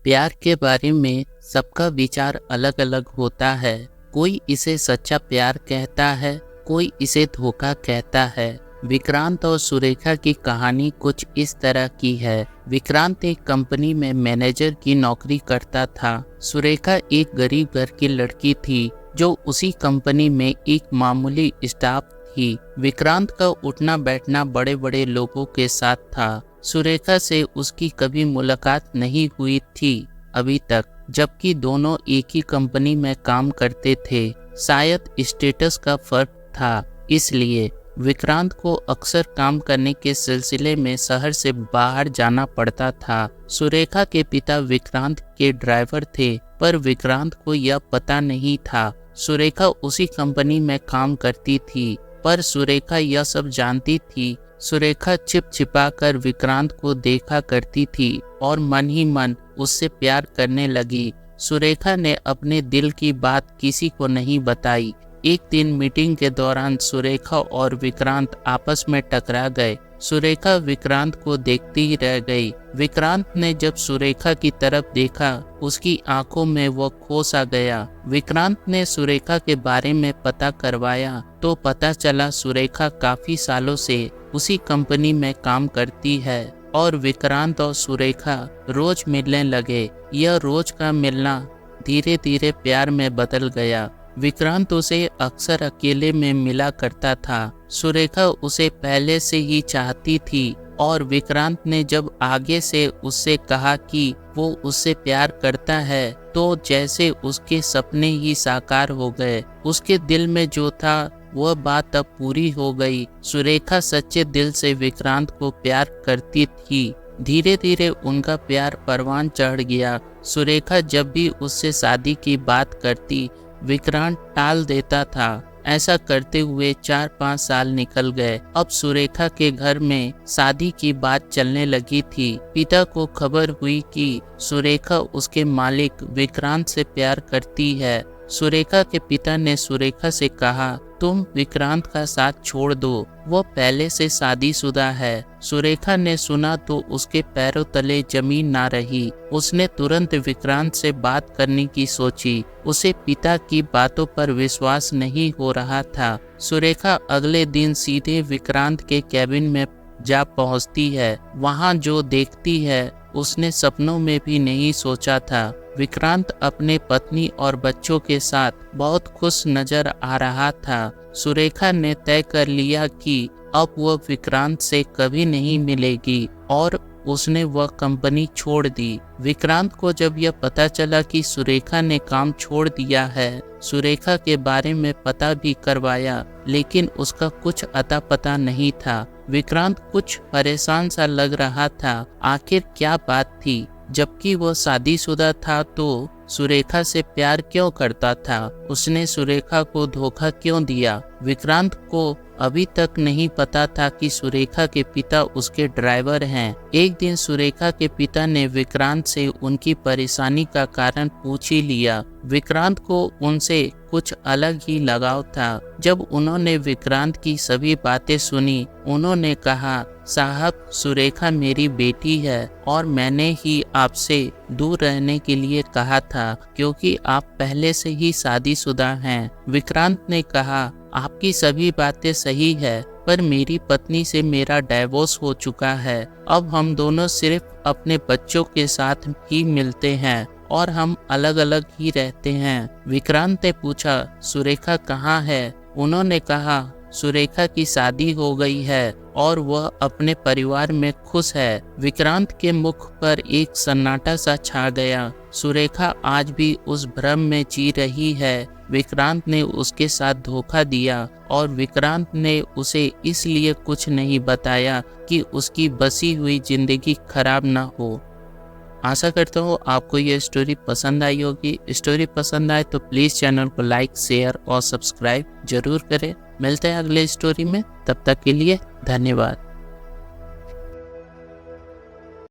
प्यार के बारे में सबका विचार अलग अलग होता है। कोई इसे सच्चा प्यार कहता है, कोई इसे धोखा कहता है। विक्रांत और सुरेखा की कहानी कुछ इस तरह की है। विक्रांत एक कंपनी में मैनेजर की नौकरी करता था। सुरेखा एक गरीब घर की लड़की थी जो उसी कंपनी में एक मामूली स्टाफ थी। विक्रांत का उठना बैठना बड़े बड़े लोगों के साथ था। सुरेखा से उसकी कभी मुलाकात नहीं हुई थी अभी तक, जबकि दोनों एक ही कंपनी में काम करते थे। शायद स्टेटस का फर्क था, इसलिए विक्रांत को अक्सर काम करने के सिलसिले में शहर से बाहर जाना पड़ता था। सुरेखा के पिता विक्रांत के ड्राइवर थे, पर विक्रांत को यह पता नहीं था। सुरेखा उसी कंपनी में काम करती थी, पर सुरेखा यह सब जानती थी। सुरेखा छिप छिपा कर विक्रांत को देखा करती थी और मन ही मन उससे प्यार करने लगी। सुरेखा ने अपने दिल की बात किसी को नहीं बताई। एक दिन मीटिंग के दौरान सुरेखा और विक्रांत आपस में टकरा गए। सुरेखा विक्रांत को देखती ही रह गई। विक्रांत ने जब सुरेखा की तरफ देखा, उसकी आंखों में वो खो सा गया। विक्रांत ने सुरेखा के बारे में पता करवाया तो पता चला सुरेखा काफी सालों से उसी कंपनी में काम करती है और विक्रांत और सुरेखा रोज मिलने लगे। यह रोज का मिलना धीरे धीरे प्यार में बदल गया। विक्रांत उसे अक्सर अकेले में मिला करता था। सुरेखा उसे पहले से ही चाहती थी और विक्रांत ने जब आगे से उससे कहा कि वो उससे प्यार करता है तो जैसे उसके सपने ही साकार हो गए। उसके दिल में जो था वह बात अब पूरी हो गई। सुरेखा सच्चे दिल से विक्रांत को प्यार करती थी। धीरे धीरे उनका प्यार परवान चढ़ गया। सुरेखा जब भी उससे शादी की बात करती, विक्रांत टाल देता था। ऐसा करते हुए 4-5 साल निकल गए। अब सुरेखा के घर में शादी की बात चलने लगी थी। पिता को खबर हुई कि सुरेखा उसके मालिक विक्रांत से प्यार करती है। सुरेखा के पिता ने सुरेखा से कहा, तुम विक्रांत का साथ छोड़ दो, वो पहले से शादीशुदा है। सुरेखा ने सुना तो उसके पैरों तले जमीन ना रही। उसने तुरंत विक्रांत से बात करने की सोची। उसे पिता की बातों पर विश्वास नहीं हो रहा था। सुरेखा अगले दिन सीधे विक्रांत के कैबिन में जा पहुंचती है। वहां जो देखती है उसने सपनों में भी नहीं सोचा था। विक्रांत अपने पत्नी और बच्चों के साथ बहुत खुश नजर आ रहा था। सुरेखा ने तय कर लिया कि अब वह विक्रांत से कभी नहीं मिलेगी और उसने वह कंपनी छोड़ दी। विक्रांत को जब यह पता चला कि सुरेखा ने काम छोड़ दिया है, सुरेखा के बारे में पता भी करवाया, लेकिन उसका कुछ अता पता नहीं था। विक्रांत कुछ परेशान सा लग रहा था। आखिर क्या बात थी? जबकि वह शादीशुदा था तो सुरेखा से प्यार क्यों करता था? उसने सुरेखा को धोखा क्यों दिया? विक्रांत को अभी तक नहीं पता था कि सुरेखा के पिता उसके ड्राइवर हैं। एक दिन सुरेखा के पिता ने विक्रांत से उनकी परेशानी का कारण पूछ ही लिया। विक्रांत को उनसे कुछ अलग ही लगाव था। जब उन्होंने विक्रांत की सभी बातें सुनी, उन्होंने कहा, साहब, सुरेखा मेरी बेटी है और मैंने ही आपसे दूर रहने के लिए कहा था क्योंकि आप पहले से ही शादीशुदा हैं। विक्रांत ने कहा, आपकी सभी बातें सही है, पर मेरी पत्नी से मेरा डाइवोर्स हो चुका है। अब हम दोनों सिर्फ अपने बच्चों के साथ ही मिलते हैं और हम अलग अलग ही रहते हैं। विक्रांत ने पूछा, सुरेखा कहाँ है? उन्होंने कहा, सुरेखा की शादी हो गई है और वह अपने परिवार में खुश है। विक्रांत के मुख पर एक सन्नाटा सा छा गया। सुरेखा आज भी उस भ्रम में जी रही है। विक्रांत ने उसके साथ धोखा दिया और विक्रांत ने उसे इसलिए कुछ नहीं बताया कि उसकी बसी हुई जिंदगी खराब ना हो। आशा करता हूँ आपको ये स्टोरी पसंद आई होगी। स्टोरी पसंद आए तो प्लीज़ चैनल को लाइक, शेयर और सब्सक्राइब जरूर करें। मिलते हैं अगले स्टोरी में, तब तक के लिए धन्यवाद।